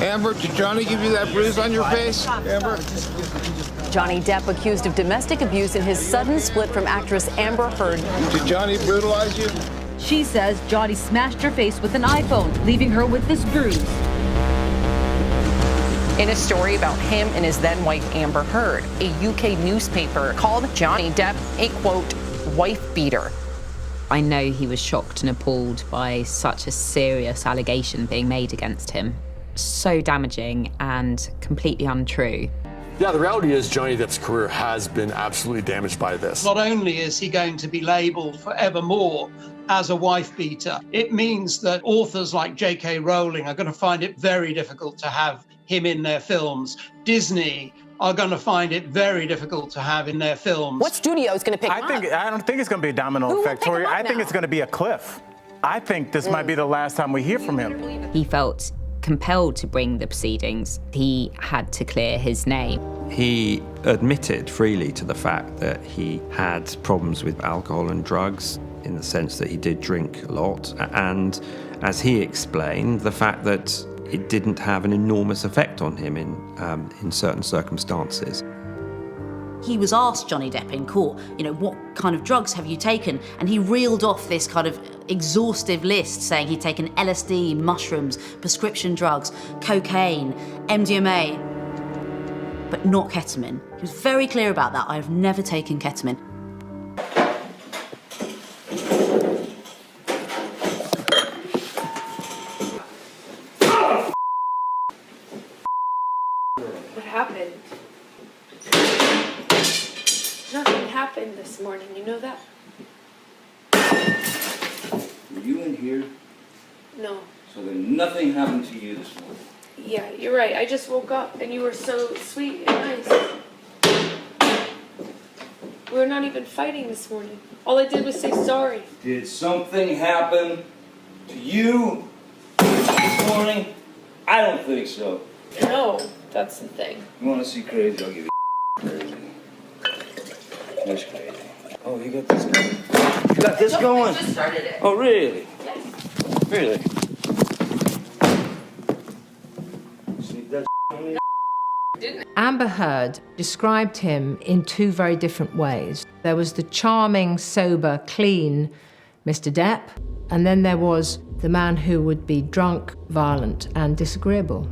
Amber, did Johnny give you that bruise on your face? Amber? Johnny Depp accused of domestic abuse in his sudden split from actress Amber Heard. Did Johnny brutalize you? She says Johnny smashed her face with an iPhone, leaving her with this bruise. In a story about him and his then-wife Amber Heard, a UK newspaper called Johnny Depp a, quote, wife beater. I know he was shocked and appalled by such a serious allegation being made against him. So damaging and completely untrue. Yeah, the reality is Johnny Depp's career has been absolutely damaged by this. Not only is he going to be labeled forevermore as a wife beater, it means that authors like J.K. Rowling are going to find it very difficult to have him in their films. Disney are going to find it very difficult to have in their films. What studio is going to pick him up? I don't think it's going to be a domino effect, Tori. I think it's going to be a cliff. I think this might be the last time we hear from him. He felt compelled to bring the proceedings. He had to clear his name. He admitted freely to the fact that he had problems with alcohol and drugs, in the sense that he did drink a lot, and as he explained, the fact that it didn't have an enormous effect on him in certain circumstances. He was asked, Johnny Depp, in court, you know, what kind of drugs have you taken? And he reeled off this kind of exhaustive list, saying he'd taken LSD, mushrooms, prescription drugs, cocaine, MDMA, but not ketamine. He was very clear about that. I have never taken ketamine. What happened? Nothing happened this morning, you know that? Were you in here? No. So then nothing happened to you this morning? Yeah, you're right. I just woke up and you were so sweet and nice. We were not even fighting this morning. All I did was say sorry. Did something happen to you this morning? I don't think so. No, that's the thing. You want to see crazy? I'll give you crazy. That's crazy. Oh, you got this going? You got this going? I just started it. Oh, really? Yes. Really? See that on me? Amber Heard described him in two very different ways. There was the charming, sober, clean Mr. Depp, and then there was the man who would be drunk, violent, and disagreeable.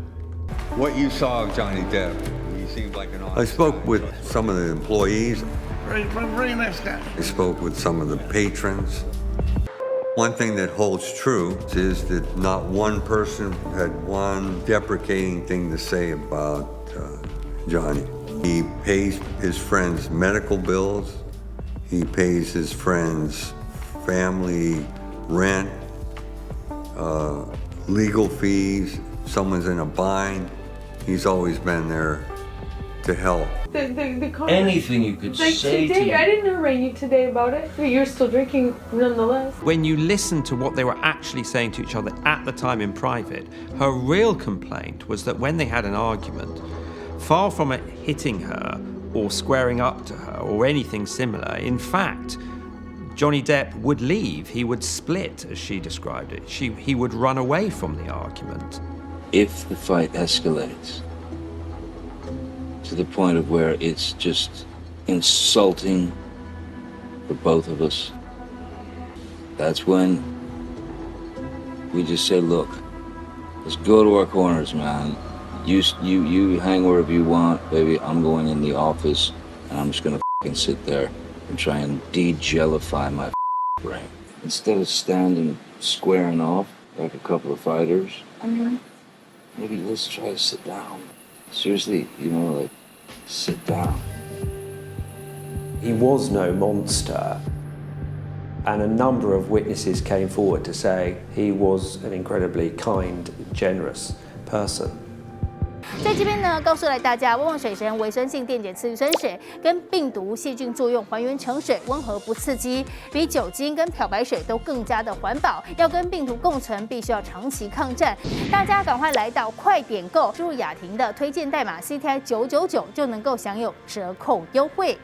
What you saw of Johnny Depp, he seemed like an honest I spoke guy. with some of the employees. Very nice guy. I spoke with some of the patrons. One thing that holds true is that not one person had one deprecating thing to say about Johnny. He pays his friends' medical bills. He pays his friends' family rent, legal fees. Someone's in a bind. He's always been there to help. Anything you could Like say today, to me. I didn't arraign you today about it, but you're still drinking nonetheless. When you listen to what they were actually saying to each other at the time in private, her real complaint was that when they had an argument, far from it hitting her or squaring up to her or anything similar, in fact, Johnny Depp would leave. He would split, as she described it. He would run away from the argument. If the fight escalates to the point of where it's just insulting for both of us, that's when we just say, look, let's go to our corners, man. You hang wherever you want, baby. I'm going in the office and I'm just gonna fucking sit there and try and de-jellify my brain. Instead of standing squaring off like a couple of fighters, maybe let's try to sit down. Seriously, you know, like, sit down. He was no monster, and a number of witnesses came forward to say he was an incredibly kind, generous person. 在这边呢，告诉大家，旺旺水神维生性电解次氯酸水跟病毒细菌作用还原成水，温和不刺激，比酒精跟漂白水都更加的环保。要跟病毒共存，必须要长期抗战。大家赶快来到快点购，输入雅婷的推荐代码 CTI999就能够享有折扣优惠。